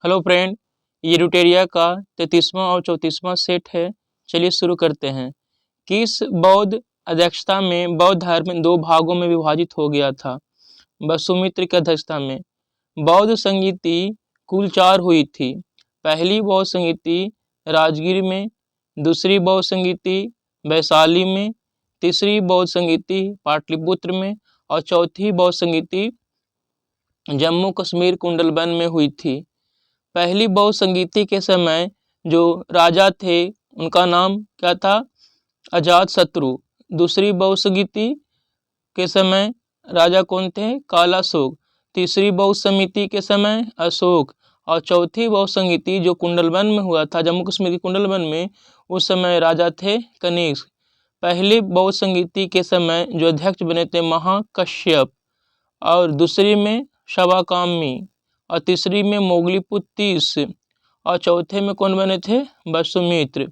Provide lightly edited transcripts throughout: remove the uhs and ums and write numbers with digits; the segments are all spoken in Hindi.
हेलो फ्रेंड, ये यूटेरिया का 33वां और 34वां सेट है। चलिए शुरू करते हैं। किस बौद्ध अध्यक्षता में बौद्ध धर्म दो भागों में विभाजित हो गया था? वसुमित्र की अध्यक्षता में। बौद्ध संगीति कुल 4 हुई थी। पहली बौद्ध संगीति राजगीर में, दूसरी बौद्ध संगीति वैशाली में, तीसरी बौद्ध संगीति पाटलिपुत्र में और चौथी बौद्ध संगीति जम्मू कश्मीर कुंडलबन में हुई थी। पहली बौद्ध संगीति के समय जो राजा थे उनका नाम क्या था? अजातशत्रु। दूसरी बौद्ध संगीति के समय राजा कौन थे? कालाशोक। तीसरी बौद्ध समिति के समय अशोक और चौथी बौद्ध संगीति जो कुंडलबन में हुआ था, जम्मू कश्मीर के कुंडलबन में, उस समय राजा थे कनिष्क। पहली बौद्ध संगीति के समय जो अध्यक्ष बने थे महाकश्यप और दूसरी में शवाकामी और तीसरी में मोगलीपुत्र तीस और चौथे में कौन बने थे? वसुमित्र।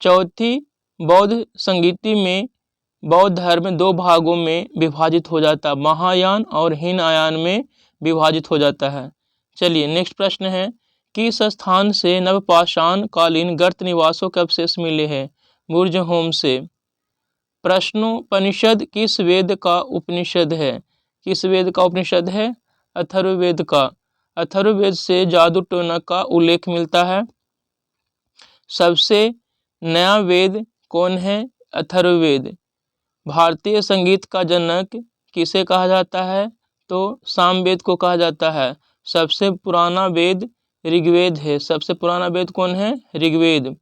चौथी बौद्ध संगीति में बौद्ध धर्म दो भागों में विभाजित हो जाता, महायान और हीनयान में विभाजित हो जाता है। चलिए नेक्स्ट प्रश्न है, किस स्थान से नवपाषाण कालीन गर्त निवासों के अवशेष मिले हैं? बुर्जहोम से। प्रश्नोपनिषद किस वेद का उपनिषद है? किस वेद का उपनिषद है? अथर्ववेद का। अथर्ववेद से जादू टोना का उल्लेख मिलता है। सबसे नया वेद कौन है? अथर्ववेद। भारतीय संगीत का जनक किसे कहा जाता है? तो सामवेद को कहा जाता है। सबसे पुराना वेद ऋग्वेद है। सबसे पुराना वेद कौन है? ऋग्वेद।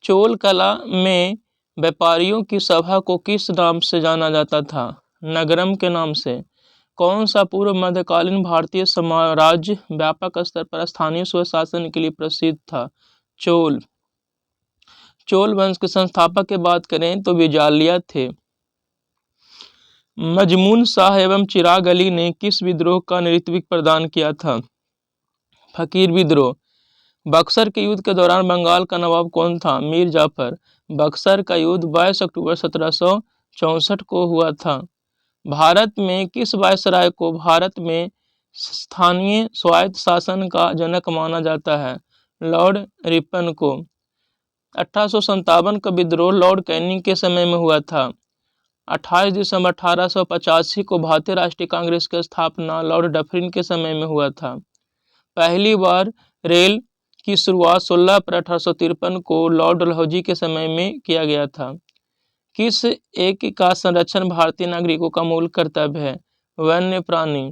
चोल कला में व्यापारियों की सभा को किस नाम से जाना जाता था? नगरम के नाम से। कौन सा पूर्व मध्यकालीन भारतीय साम्राज्य व्यापक स्तर पर स्थानीय स्वशासन के लिए प्रसिद्ध था? चोल। चोल वंश के संस्थापक की बात करें तो विजालिया थे। मजमून शाह एवं चिराग अली ने किस विद्रोह का नेतृत्व प्रदान किया था? फकीर विद्रोह। बक्सर के युद्ध के दौरान बंगाल का नवाब कौन था? मीर जाफर। बक्सर का युद्ध 22 अक्टूबर 1764 को हुआ था। भारत में किस वायसराय को भारत में स्थानीय स्वायत्त शासन का जनक माना जाता है? लॉर्ड रिपन को। 1857 का विद्रोह लॉर्ड कैनिंग के समय में हुआ था। 28 दिसंबर 1885 को भारतीय राष्ट्रीय कांग्रेस की स्थापना लॉर्ड डफरिन के समय में हुआ था। पहली बार रेल की शुरुआत 16 अप्रैल 1853 को लॉर्ड डलहौजी के समय में किया गया था। किस एक का संरक्षण भारतीय नागरिकों का मूल कर्तव्य है? वन्य प्राणी।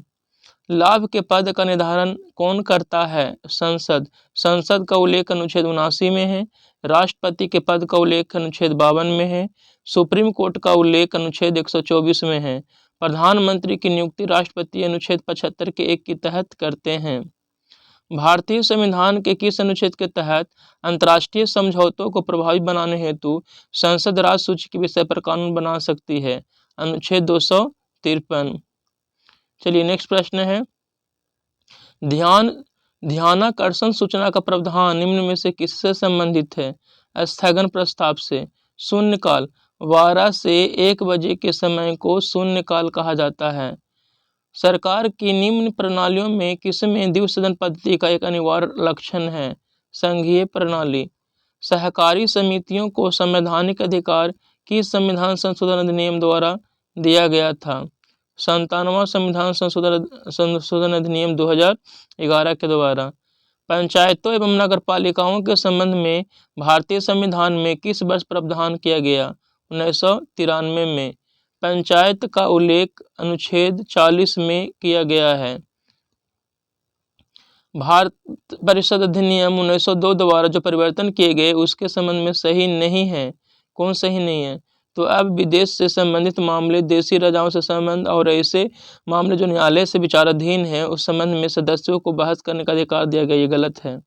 लाभ के पद का निर्धारण कौन करता है? संसद। संसद का उल्लेख अनुच्छेद 79 में है। राष्ट्रपति के पद का उल्लेख अनुच्छेद 52 में है। सुप्रीम कोर्ट का उल्लेख अनुच्छेद 124 में है। प्रधानमंत्री की नियुक्ति राष्ट्रपति अनुच्छेद 75 के 1 के तहत करते हैं। भारतीय संविधान के किस अनुच्छेद के तहत अंतर्राष्ट्रीय समझौतों को प्रभावी बनाने हेतु संसद राज्य सूची के विषय पर कानून बना सकती है? अनुच्छेद 253। चलिए नेक्स्ट प्रश्न है, ध्यानाकर्षण सूचना का प्रावधान निम्न में से किससे संबंधित है? स्थगन प्रस्ताव से। शून्यकाल। 12 से 1 बजे के समय को शून्यकाल कहा जाता है। सरकार की निम्न प्रणालियों में किसमें द्विसदन पद्धति का एक अनिवार्य लक्षण है? संघीय प्रणाली। सहकारी समितियों को संवैधानिक अधिकार किस संविधान संशोधन अधिनियम द्वारा दिया गया था? 97वां संविधान संशोधन अधिनियम 2011 के द्वारा। पंचायतों एवं नगरपालिकाओं के संबंध में भारतीय संविधान में किस वर्ष प्रावधान किया गया? 1993 में। पंचायत का उल्लेख अनुच्छेद 40 में किया गया है। भारत परिषद अधिनियम 1902 द्वारा जो परिवर्तन किए गए उसके संबंध में सही नहीं है। कौन सही नहीं है? तो अब विदेश से संबंधित मामले, देशी राजाओं से संबंध और ऐसे मामले जो न्यायालय से विचाराधीन है उस संबंध में सदस्यों को बहस करने का अधिकार दिया गया, ये गलत है।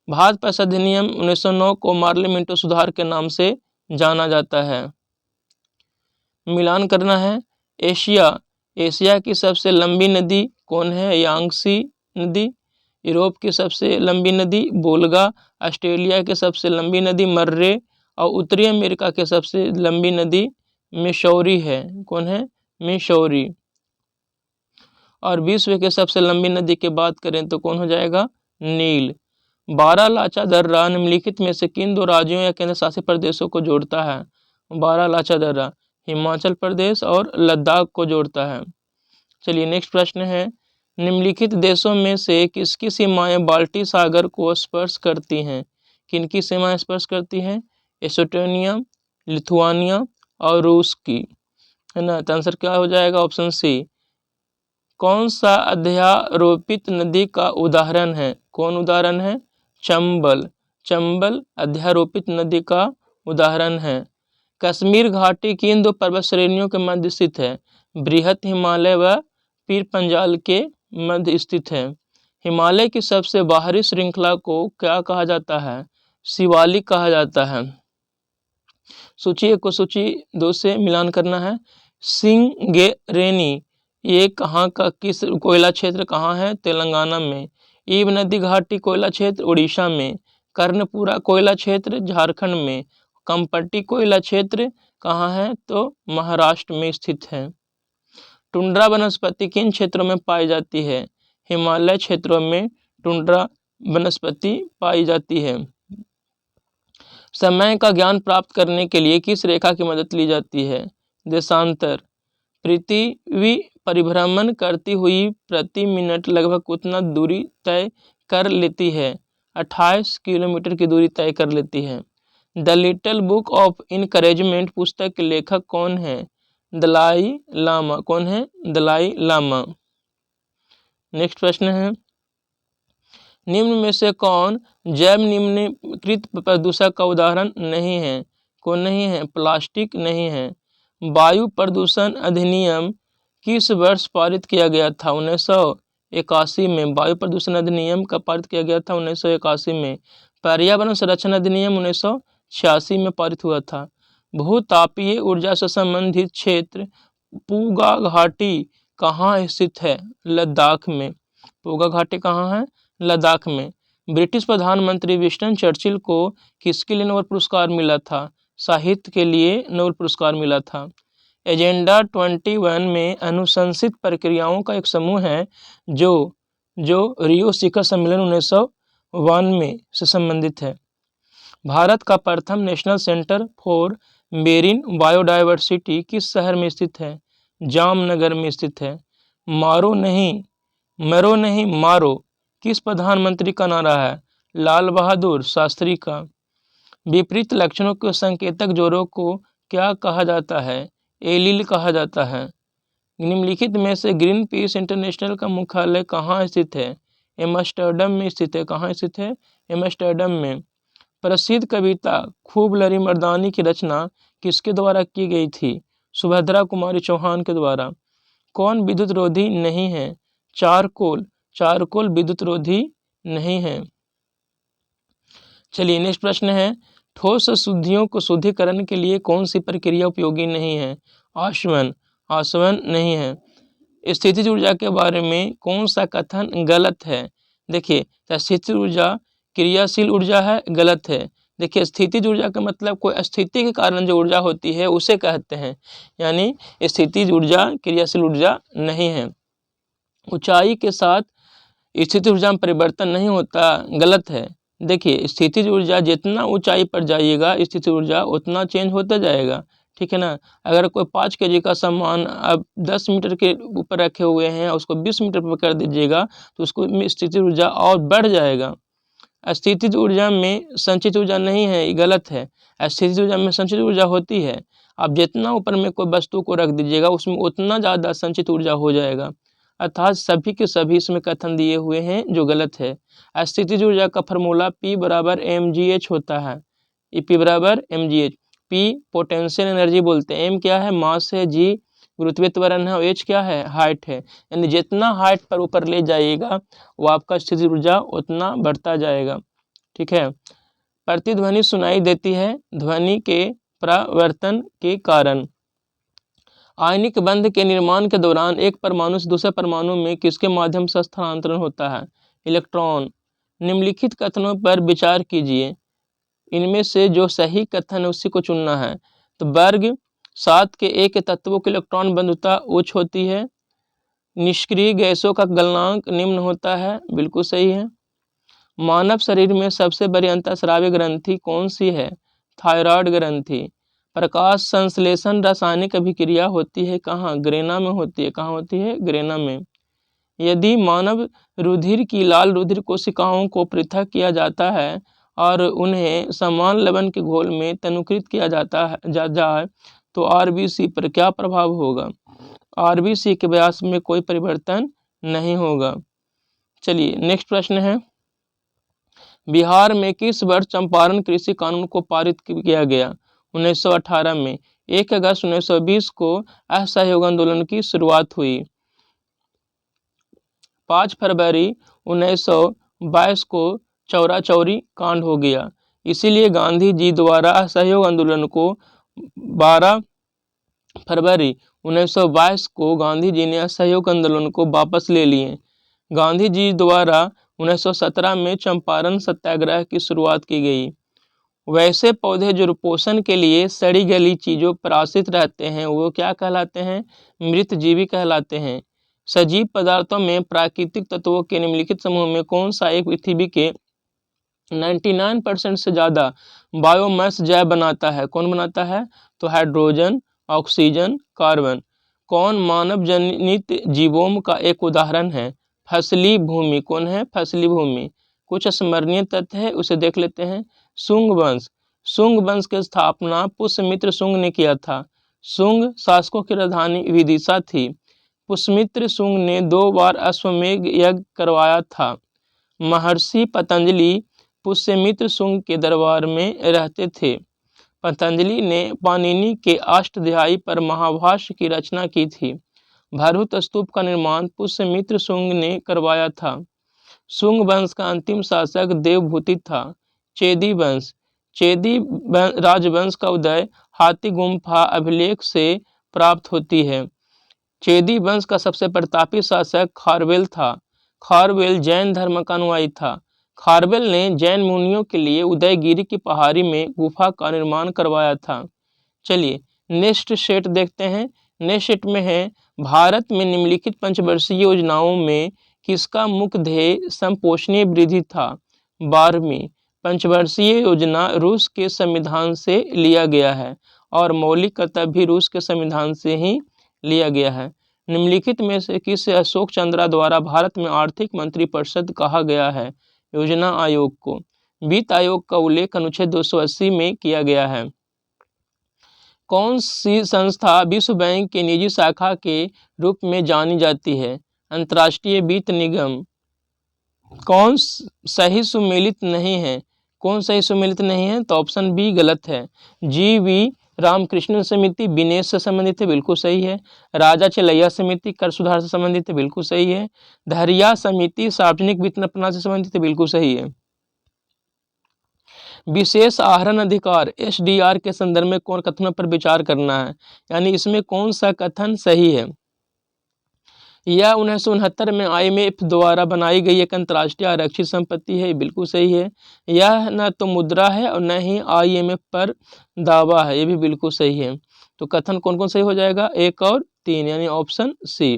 भारत परिषद अधिनियम 1909 को पार्लियामेंट्री सुधार के नाम से जाना जाता है। मिलान करना है। एशिया की सबसे लंबी नदी कौन है? यांगसी नदी। यूरोप की सबसे लंबी नदी वोल्गा। ऑस्ट्रेलिया की सबसे लंबी नदी मर्रे और उत्तरी अमेरिका की सबसे लंबी नदी मिसौरी है। कौन है? मिसौरी। और विश्व के सबसे लंबी नदी की बात करें तो कौन हो जाएगा? नील। बारालाचा दर्रा निम्नलिखित में से किन दो राज्यों या केंद्र शासित प्रदेशों को जोड़ता है? बारालाचा दर्रा हिमाचल प्रदेश और लद्दाख को जोड़ता है। चलिए नेक्स्ट प्रश्न है, निम्नलिखित देशों में से किसकी सीमाएं बाल्टी सागर को स्पर्श करती हैं? किनकी सीमाएं स्पर्श करती हैं? एस्टोनिया, लिथुआनिया और रूस की, है ना। तो आंसर क्या हो जाएगा? Option C. कौन सा अध्यारोपित नदी का उदाहरण है? कौन उदाहरण है? चंबल। चंबल अध्यारोपित नदी का उदाहरण है। कश्मीर घाटी किन दो पर्वत श्रेणियों के मध्य स्थित है? बृहत हिमालय व पीर पंजाल के मध्य स्थित है। हिमालय की सबसे बाहरी श्रृंखला को क्या कहा जाता है? शिवालिक कहा जाता है। सूची 1 को सूची 2 से मिलान करना है। सिंगेरेनी ये कहाँ का किस कोयला क्षेत्र कहाँ है? तेलंगाना में। ईब नदी घाटी कोयला क्षेत्र उड़ीसा में। कर्णपुरा कोयला क्षेत्र झारखंड में। कमपट्टी कोयला क्षेत्र कहाँ है? तो महाराष्ट्र में स्थित है। टुंड्रा वनस्पति किन क्षेत्रों में पाई जाती है? हिमालय क्षेत्रों में टुंड्रा वनस्पति पाई जाती है। समय का ज्ञान प्राप्त करने के लिए किस रेखा की मदद ली जाती है? देशांतर। पृथ्वी परिभ्रमण करती हुई प्रति मिनट लगभग उतना दूरी तय कर लेती है? 28 किलोमीटर की दूरी तय कर लेती है। The little book of encouragement पुस्तक के लेखक कौन है? दलाई लामा। कौन है? दलाई लामा। नेक्स्ट प्रश्न है, निम्न में से कौन जैव निम्नीकृत प्रदूषक का उदाहरण नहीं है? कौन नहीं है? प्लास्टिक नहीं है। वायु प्रदूषण अधिनियम किस वर्ष पारित किया गया था? 1981 में। वायु प्रदूषण अधिनियम कब पारित किया गया था? 1981 में। पर्यावरण संरक्षण अधिनियम 1986 में पारित हुआ था। भूतापीय ऊर्जा से संबंधित क्षेत्र पूगा घाटी कहाँ स्थित है? लद्दाख में। पूगा घाटी कहाँ है? लद्दाख में। ब्रिटिश प्रधानमंत्री विंस्टन चर्चिल को किसके लिए नोबेल पुरस्कार मिला था? साहित्य के लिए नोबेल पुरस्कार मिला था। एजेंडा 21 में अनुशंसित प्रक्रियाओं का एक समूह है जो रियो शिखर सम्मेलन 1901 में से संबंधित है। भारत का प्रथम national centre for marine biodiversity किस शहर में स्थित है? जामनगर में स्थित है। मरो नहीं मारो किस प्रधानमंत्री का नारा है? लाल बहादुर शास्त्री का। विपरीत लक्षणों के संकेतक जोड़ों को क्या कहा जाता है? एलील कहा जाता है। निम्नलिखित में से ग्रीन पीस इंटरनेशनल का मुख्यालय कहाँ स्थित है? एम्स्टर्डम में स्थित है। कहाँ स्थित है? एम्स्टर्डम में। प्रसिद्ध कविता खूब लरी मर्दानी की रचना किसके द्वारा की गई थी? सुभद्रा कुमारी चौहान के द्वारा। कौन विद्युत रोधी नहीं है? चारकोल विद्युत रोधी नहीं है। चलिए नेक्स्ट प्रश्न है, ठोस अशुद्धियों को शुद्धिकरण के लिए कौन सी प्रक्रिया उपयोगी नहीं है? आसवन नहीं है। स्थितिज ऊर्जा के बारे में कौन सा कथन गलत है? देखिए, स्थितिज ऊर्जा क्रियाशील ऊर्जा है, गलत है। देखिए, स्थितिज ऊर्जा का मतलब कोई स्थिति के कारण जो ऊर्जा होती है उसे कहते हैं, यानी स्थितिज ऊर्जा क्रियाशील ऊर्जा नहीं है। ऊंचाई के साथ स्थितिज ऊर्जा में परिवर्तन नहीं होता, गलत है। देखिए, स्थितिज ऊर्जा जितना ऊंचाई पर जाइएगा स्थितिज ऊर्जा उतना चेंज होता जाएगा, ठीक है ना। अगर कोई 5 kg का सामान आप 10 मीटर के ऊपर रखे हुए हैं, उसको 20 मीटर पर कर दीजिएगा तो उसको स्थितिज ऊर्जा और बढ़ जाएगा। स्थितिज ऊर्जा में संचित ऊर्जा नहीं है, ये गलत है। स्थितिज ऊर्जा में संचित ऊर्जा होती है। आप जितना ऊपर में कोई वस्तु को रख दीजिएगा उसमें उतना ज़्यादा संचित ऊर्जा हो जाएगा। अर्थात सभी के सभी इसमें कथन दिए हुए हैं जो गलत है। स्थितिज ऊर्जा का फार्मूला P बराबर mgh होता है। P बराबर mgh। P पोटेंशियल एनर्जी बोलते हैं, M क्या है? मास है, G गुरुत्वीय त्वरण है और H क्या है? हाइट है। यानी जितना हाइट पर ऊपर ले जाइएगा वो आपका स्थितिज ऊर्जा उतना बढ़ता जाएगा, ठीक है। प्रतिध्वनि सुनाई देती है ध्वनि के परावर्तन के कारण। आयनिक बंध के निर्माण के दौरान एक परमाणु से दूसरे परमाणु में किसके माध्यम से स्थानांतरण होता है? इलेक्ट्रॉन। निम्नलिखित कथनों पर विचार कीजिए, इनमें से जो सही कथन है उसी को चुनना है। तो वर्ग 7 के एक तत्वों की इलेक्ट्रॉन बंधुता उच्च होती है। निष्क्रिय गैसों का गलनांक निम्न होता है, बिल्कुल सही है। मानव शरीर में सबसे बड़ी अंतःस्रावी ग्रंथि कौन सी है? थायराइड ग्रंथि। प्रकाश संश्लेषण रासायनिक अभिक्रिया होती है कहाँ? ग्रेना में होती है। कहाँ होती है? ग्रेना में। यदि मानव रुधिर की लाल रुधिर कोशिकाओं को पृथक किया जाता है और उन्हें समान लवण के घोल में तनुकृत किया जाए तो आरबीसी पर क्या प्रभाव होगा? आरबीसी के व्यास में कोई परिवर्तन नहीं होगा। चलिए नेक्स्ट प्रश्न है, बिहार में किस वर्ष चंपारण कृषि कानून को पारित किया गया? 1918 में। 1 अगस्त 1920 को असहयोग आंदोलन की शुरुआत हुई। 5 फरवरी 1922 को चौरा चौरी कांड हो गया। इसीलिए गांधी जी द्वारा असहयोग आंदोलन को 12 फरवरी 1922 को गांधी जी ने असहयोग आंदोलन को वापस ले लिए। गांधी जी द्वारा 1917 में चंपारण सत्याग्रह की शुरुआत की गई। वैसे पौधे जो पोषण के लिए सड़ी गली चीज़ों पर आश्रित रहते हैं वो क्या कहलाते हैं? मृतजीवी कहलाते हैं। सजीव पदार्थों में प्राकृतिक तत्वों के निम्नलिखित समूह में कौन सा एक पृथ्वी के 99% से ज़्यादा बायोमास जैव बनाता है? कौन बनाता है? तो हाइड्रोजन, ऑक्सीजन, कार्बन। कौन मानव जनित जीवों का एक उदाहरण है? फसली भूमि। कौन है? फसली भूमि। कुछ स्मरणीय तथ्य है उसे देख लेते हैं। शुंग वंश। शुंग वंश की स्थापना पुष्यमित्र शुंग ने किया था। शुंग शासकों की राजधानी विदिशा थी। पुष्यमित्र शुंग ने 2 बार अश्वमेध यज्ञ करवाया था। महर्षि पतंजलि पुष्यमित्र शुंग के दरबार में रहते थे। पतंजलि ने पाणिनि के अष्टाध्यायी पर महाभाष्य की रचना की थी। भरहुत स्तूप का निर्माण पुष्यमित्र शुंग ने करवाया था। शुंग वंश का अंतिम शासक देवभूति था। चेदी वंश। चेदी राजवंश का उदय हाथी गुम्फा अभिलेख से प्राप्त होती है। चेदी वंश का सबसे प्रतापी शासक खारवेल था। खारवेल जैन धर्म का अनुयायी था। खारवेल ने जैन मुनियों के लिए उदयगिरी की पहाड़ी में गुफा का निर्माण करवाया था। चलिए नेक्स्ट सेट देखते हैं। नेक्स्ट सेट में है, भारत में निम्नलिखित पंचवर्षीय योजनाओं में किसका मुख्य ध्येय संपोषणीय वृद्धि था? 12वीं पंचवर्षीय योजना रूस के संविधान से लिया गया है और मौलिक कर्तव्य भी रूस के संविधान से ही लिया गया है। निम्नलिखित में से किसे अशोक चंद्रा द्वारा भारत में आर्थिक मंत्रिपरिषद कहा गया है? योजना आयोग को। वित्त आयोग का उल्लेख अनुच्छेद 280 में किया गया है। कौन सी संस्था विश्व बैंक की निजी शाखा के रूप में जानी जाती है? अंतर्राष्ट्रीय वित्त निगम। कौन सही सुमेलित नहीं है? कौन सही सुमेलित नहीं है? तो ऑप्शन बी गलत है। GV रामकृष्ण समिति विनेश से संबंधित है, बिल्कुल सही है। राजा चलैया समिति कर सुधार से संबंधित है, बिल्कुल सही है। धैर्या समिति सार्वजनिक वितरण प्रणाली से संबंधित है, बिल्कुल सही है। विशेष आहरण अधिकार SDR के संदर्भ में कौन कथनों पर विचार करना है, यानी इसमें कौन सा कथन सही है? यह 1969 में IMF द्वारा बनाई गई एक अंतर्राष्ट्रीय आरक्षित संपत्ति है, बिल्कुल सही है। यह न तो मुद्रा है और न ही IMF पर दावा है, ये भी बिल्कुल सही है। तो कथन कौन कौन सही हो जाएगा? 1 और 3, यानी ऑप्शन सी।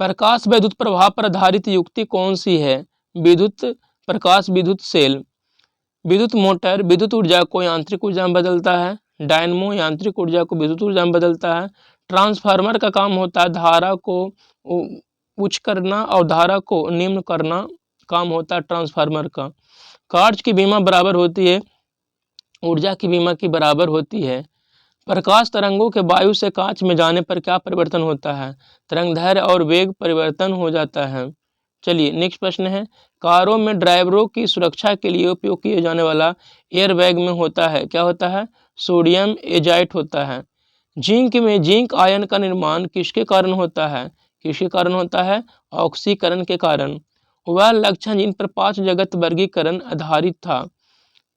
प्रकाश विद्युत प्रभाव पर आधारित युक्ति कौन सी है? विद्युत प्रकाश विद्युत सेल। विद्युत मोटर विद्युत ऊर्जा को यांत्रिक ऊर्जा में बदलता है। डायनमो यांत्रिक ऊर्जा को विद्युत ऊर्जा में बदलता है। ट्रांसफार्मर का काम होता है धारा को उच्च करना और धारा को निम्न करना, काम होता है ट्रांसफार्मर का। कार्य की बीमा बराबर होती है ऊर्जा की बीमा की बराबर होती है। प्रकाश तरंगों के वायु से कांच में जाने पर क्या परिवर्तन होता है? तरंगदैर्घ्य और वेग परिवर्तन हो जाता है। चलिए नेक्स्ट प्रश्न है, कारों में ड्राइवरों की सुरक्षा के लिए उपयोग किए जाने वाला एयरबैग में होता है, क्या होता है? सोडियम एजाइड होता है। जिंक में जिंक आयन का निर्माण किसके कारण होता है? किसके कारण होता है? ऑक्सीकरण के कारण। वह लक्षण जिन पर 5 जगत वर्गीकरण आधारित था,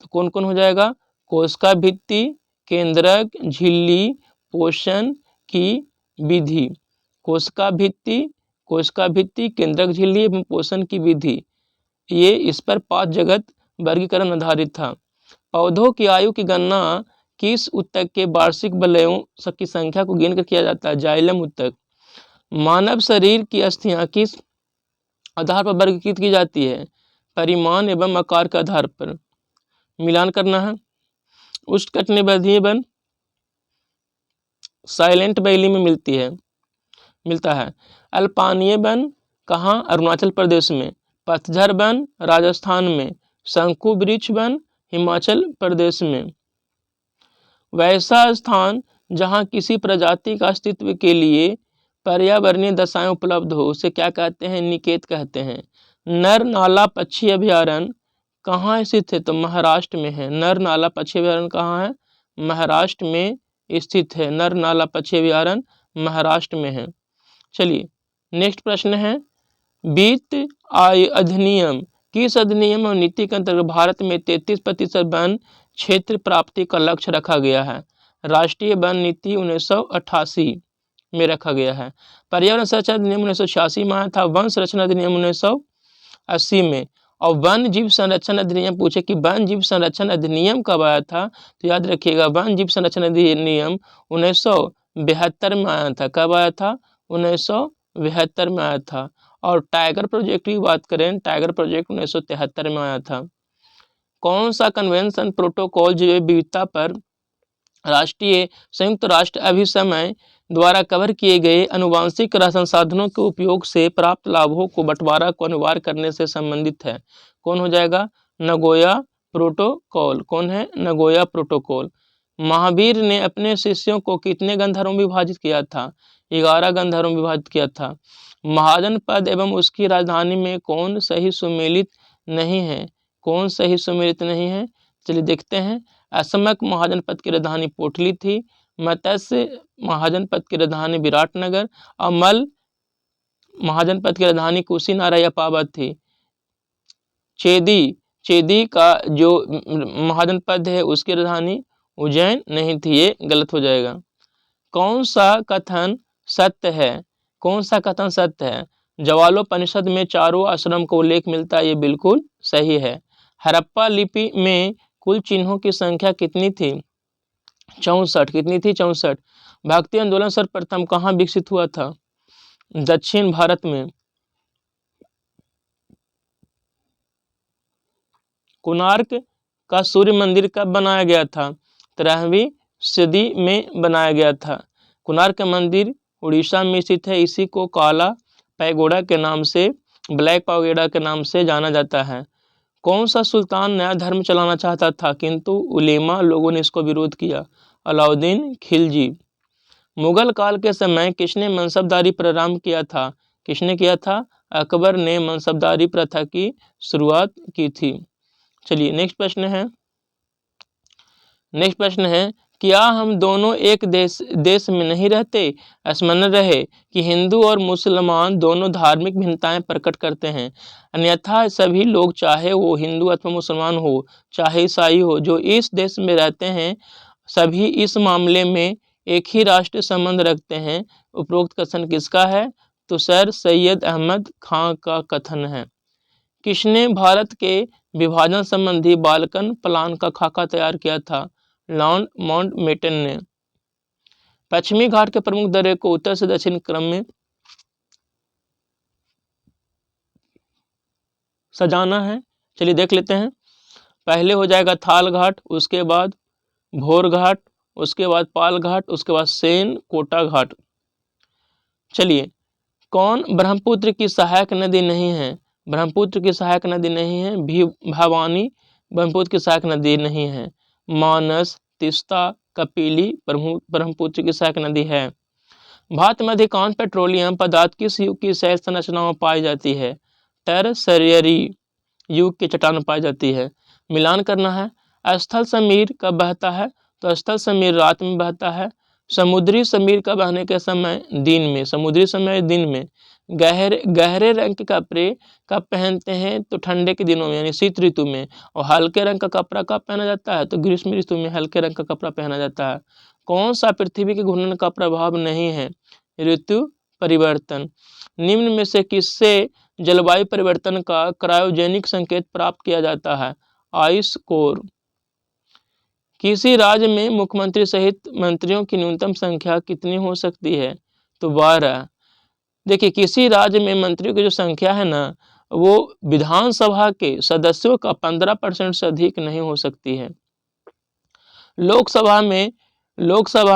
तो कौन कौन हो जाएगा? कोशिका भित्ति, केंद्रक, झिल्ली, पोषण की विधि। कोशिका भित्ति, केंद्रक, झिल्ली एवं पोषण की विधि, ये इस पर 5 जगत वर्गीकरण आधारित था। पौधों की आयु की गणना किस ऊतक के वार्षिक वलयों की संख्या को गिनकर किया जाता है? जाइलम ऊतक। मानव शरीर की अस्थियां किस आधार पर वर्गीकृत की जाती है? परिमाण एवं आकार के आधार पर। मिलान करना है। उष्णकटिबंधीय वन साइलेंट वैली में मिलता है। अल्पानीय वन कहाँ? अरुणाचल प्रदेश में। पतझड़ वन राजस्थान में। शंकु वृक्ष वन हिमाचल प्रदेश में। वैसा स्थान जहाँ किसी प्रजाति का अस्तित्व के लिए पर्यावरणीय दशाएं उपलब्ध हो उसे क्या कहते हैं? निकेत कहते हैं। नर नाला पक्षी अभयारण्य कहाँ स्थित है? तो महाराष्ट्र में है। नर नाला पक्षी अभयारण्य कहाँ है? महाराष्ट्र में स्थित है। नर नाला पक्षी अभयारण्य महाराष्ट्र में है। चलिए नेक्स्ट प्रश्न है, वित्त आय अधिनियम किस अधिनियम और नीति के अंतर्गत भारत में 33% वन क्षेत्र प्राप्ति का लक्ष्य रखा गया है? राष्ट्रीय वन नीति 1988 में रखा गया है। पर्यावरण संरक्षण अधिनियम 1986 में आया था। वन संरक्षण अधिनियम 1980 में। और वन जीव संरक्षण अधिनियम पूछे कि वन जीव संरक्षण अधिनियम कब आया था? तो याद रखिएगा वन जीव संरक्षण अधिनियम 1972 में आया था। कब आया था? 1972 में आया था। और टाइगर प्रोजेक्ट की बात करें, टाइगर प्रोजेक्ट 1973 में आया था। कौन सा कन्वेंशन प्रोटोकॉल जैव विविधता पर राष्ट्रीय संयुक्त राष्ट्र अभिसमय द्वारा कवर किए गए अनुवांशिक संसाधनों के उपयोग से प्राप्त लाभों को बंटवारा को अनिवार्य करने से संबंधित है? कौन हो जाएगा? Nagoya protocol. कौन है? Nagoya protocol. महावीर ने अपने शिष्यों को कितने गंधर्वों में विभाजित किया था? 11 गंधर्वों में विभाजित किया था। महाजनपद एवं उसकी राजधानी में कौन सही सुमेलित नहीं है? कौन सही सुमेलित नहीं है? चलिए देखते हैं। असमक महाजनपद की राजधानी पोटली थी। मत्स्य महाजनपद की राजधानी विराटनगर। और मल महाजनपद की राजधानी कुशीनारा या पावत थी। चेदी का जो महाजनपद है उसकी राजधानी उज्जैन नहीं थी। ये गलत हो जाएगा। कौन सा कथन सत्य है? कौन सा कथन सत्य है? जवालोपनिषद में चारों आश्रम को उल्लेख मिलता है। ये बिल्कुल सही है। हड़प्पा लिपि में कुल चिन्हों की संख्या कितनी थी? 64। कितनी थी? 64। भक्ति आंदोलन सर्वप्रथम कहाँ विकसित हुआ था? दक्षिण भारत में। कोणार्क का सूर्य मंदिर कब बनाया गया था? 13वीं सदी में बनाया गया था। कोणार्क मंदिर उड़ीसा में स्थित है। इसी को काला पैगोडा के नाम से, ब्लैक पैगोडा के नाम से जाना जाता है। कौन सा सुल्तान नया धर्म चलाना चाहता था किंतु उलेमा लोगों ने इसको विरोध किया? अलाउद्दीन खिलजी। मुगल काल के समय किसने मनसबदारी प्रारंभ किया था? किसने किया था? अकबर ने मनसबदारी प्रथा की शुरुआत की थी। चलिए नेक्स्ट प्रश्न है, क्या हम दोनों एक देश में नहीं रहते? स्मरण रहे कि हिंदू और मुसलमान दोनों धार्मिक भिन्नताएं प्रकट करते हैं। अन्यथा सभी लोग, चाहे वो हिंदू अथवा मुसलमान हो, चाहे ईसाई हो, जो इस देश में रहते हैं, सभी इस मामले में एक ही राष्ट्र संबंध रखते हैं। उपरोक्त कथन किसका है? तो सर सैयद अहमद खां का कथन है। किसने भारत के विभाजन संबंधी बाल्कन प्लान का खाका तैयार किया था? लॉर्ड माउंटबेटन ने। पश्चिमी घाट के प्रमुख दर्रे को उत्तर से दक्षिण क्रम में सजाना है। चलिए देख लेते हैं। पहले हो जाएगा थाल घाट, उसके बाद भोर घाट, उसके बाद पाल घाट, उसके बाद सेन कोटा घाट। चलिए, कौन ब्रह्मपुत्र की सहायक नदी नहीं है? ब्रह्मपुत्र की सहायक नदी नहीं है। भवानी ब्रह्मपुत्र की सहायक नदी नहीं है। मानस, तीस्ता, कपिली ब्रह्मपुत्र की सहायक नदी है। भारत में अधिकांश पेट्रोलियम पदार्थ किस युग की शैल संरचना में पाई जाती है? टरशरी युग की चट्टान में पाई जाती है। मिलान करना है। स्थल समीर कब बहता है? तो स्थल समीर रात में बहता है। समुद्री समीर का बहने के समय दिन में। समुद्री समय दिन में। गहरे रंग के कपड़े कब पहनते हैं? तो ठंडे के दिनों में यानी शीत ऋतु में। और हल्के रंग का कपड़ा कब पहना जाता है? तो ग्रीष्म ऋतु में हल्के रंग का कपड़ा पहना जाता है। कौन सा पृथ्वी के घूर्णन का प्रभाव नहीं है? ऋतु परिवर्तन। निम्न में से किससे जलवायु परिवर्तन का क्रायोजेनिक संकेत प्राप्त किया जाता है? Ice core. किसी राज्य में मुख्यमंत्री सहित मंत्रियों की न्यूनतम संख्या कितनी हो सकती है? तो 12। देखिए किसी राज्य में मंत्रियों की जो संख्या है ना, वो विधानसभा के सदस्यों का 15% से अधिक नहीं हो सकती है। लोकसभा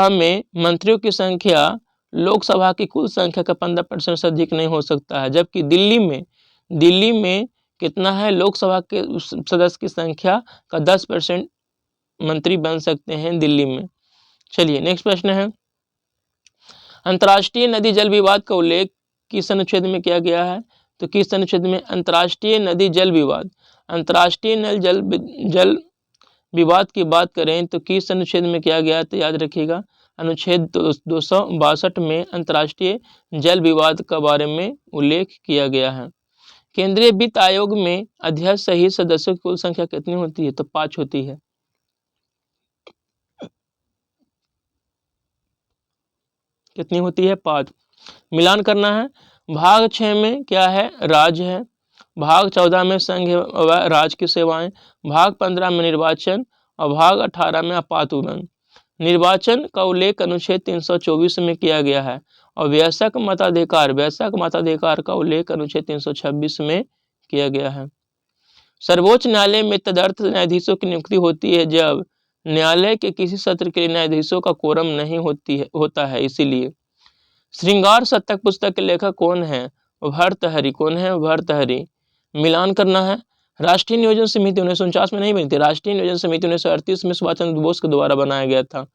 में मंत्रियों की संख्या लोकसभा की कुल संख्या का 15% से अधिक नहीं हो सकता है, जबकि दिल्ली में कितना है, लोकसभा के सदस्य की संख्या का 10% मंत्री बन सकते हैं दिल्ली में। चलिए नेक्स्ट प्रश्न है, अंतर्राष्ट्रीय नदी जल विवाद का उल्लेख किस अनुच्छेद में किया गया है? तो किस अनुच्छेद में? अंतर्राष्ट्रीय नदी जल विवाद, अंतर्राष्ट्रीय नल जल विवाद की बात करें तो किस अनुच्छेद में किया गया? तो याद रखिएगा अनुच्छेद 262 में अंतर्राष्ट्रीय जल विवाद के बारे में उल्लेख किया गया है। केंद्रीय वित्त आयोग में अध्यक्ष सहित सदस्यों की कुल संख्या कितनी होती है? तो 5 होती है। कितनी होती है? 5। मिलान करना है। भाग 6 में क्या है? राज्य है। भाग 14 में संघ व राज्य की सेवाएं, भाग 15 में निर्वाचन और भाग 18 में आपातुलन। निर्वाचन का उल्लेख अनुच्छेद 324 में किया गया है और वयस्क मताधिकार का उल्लेख अनुच्छेद 326 में किया गया है। सर्वोच्च न्यायालय में तदर्थ न्यायाधीशों की नियुक्ति होती है जब न्यायालय के किसी सत्र के लिए न्यायाधीशों का कोरम नहीं होता है। इसीलिए श्रृंगार शतक पुस्तक के लेखक कौन है? भर्तृहरि। कौन है? भर्तृहरि। मिलान करना है। राष्ट्रीय नियोजन समिति 1949 में नहीं बनी थी, राष्ट्रीय नियोजन समिति 1938 में सुभाष चंद्र बोस के द्वारा बनाया गया था।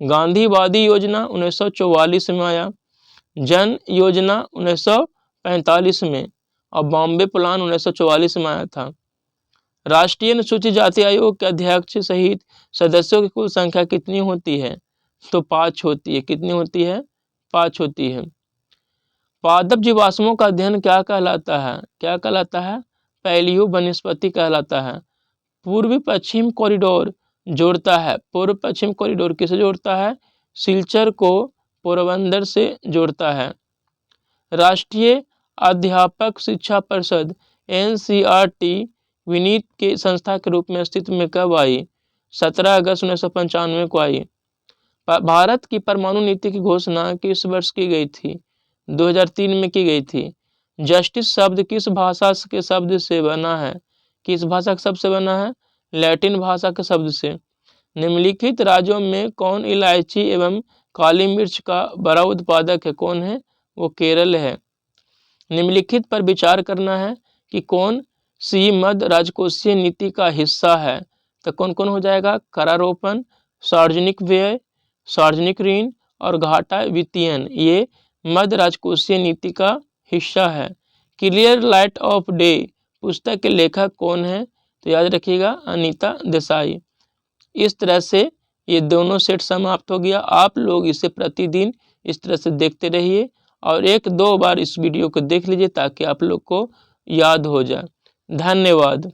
गांधीवादी योजना 1944 में आया, जन योजना 1945 में और बॉम्बे प्लान 1944 में आया था। राष्ट्रीय अनुसूचित जाति आयोग के अध्यक्ष सहित सदस्यों की कुल संख्या कितनी होती है? तो 5 होती है। कितनी होती है? 5 होती है। पादप जीवाश्मों का अध्ययन क्या कहलाता है? क्या कहलाता है? पैलियो वनस्पति कहलाता है। पूर्वी पश्चिम कॉरिडोर जोड़ता है। पूर्व पश्चिम कॉरिडोर किसे जोड़ता है? सिलचर को पोरबंदर से जोड़ता है। राष्ट्रीय अध्यापक शिक्षा परिषद NCERT विनीत के संस्था के रूप में अस्तित्व में कब आई? 17 अगस्त 1995 को आई। भारत की परमाणु नीति की घोषणा किस वर्ष की गई थी? 2003 में की गई थी। जस्टिस शब्द किस भाषा के शब्द से बना है? किस भाषा के शब्द से बना है? लैटिन भाषा के शब्द से। निम्नलिखित राज्यों में कौन इलायची एवं काली मिर्च का बड़ा उत्पादक है? कौन है? वो केरल है। निम्नलिखित पर विचार करना है कि कौन सी मध्य राजकोषीय नीति का हिस्सा है? तो कौन कौन हो जाएगा? करारोपण, सार्वजनिक व्यय, सार्वजनिक ऋण और घाटा वित्तीयन, ये मध्य राजकोषीय नीति का हिस्सा है। क्लियर लाइट ऑफ डे पुस्तक के लेखक कौन है? तो याद रखिएगा अनीता देसाई। इस तरह से ये दोनों सेट समाप्त हो गया। आप लोग इसे प्रतिदिन इस तरह से देखते रहिए और 1-2 बार इस वीडियो को देख लीजिए ताकि आप लोग को याद हो जाए। धन्यवाद।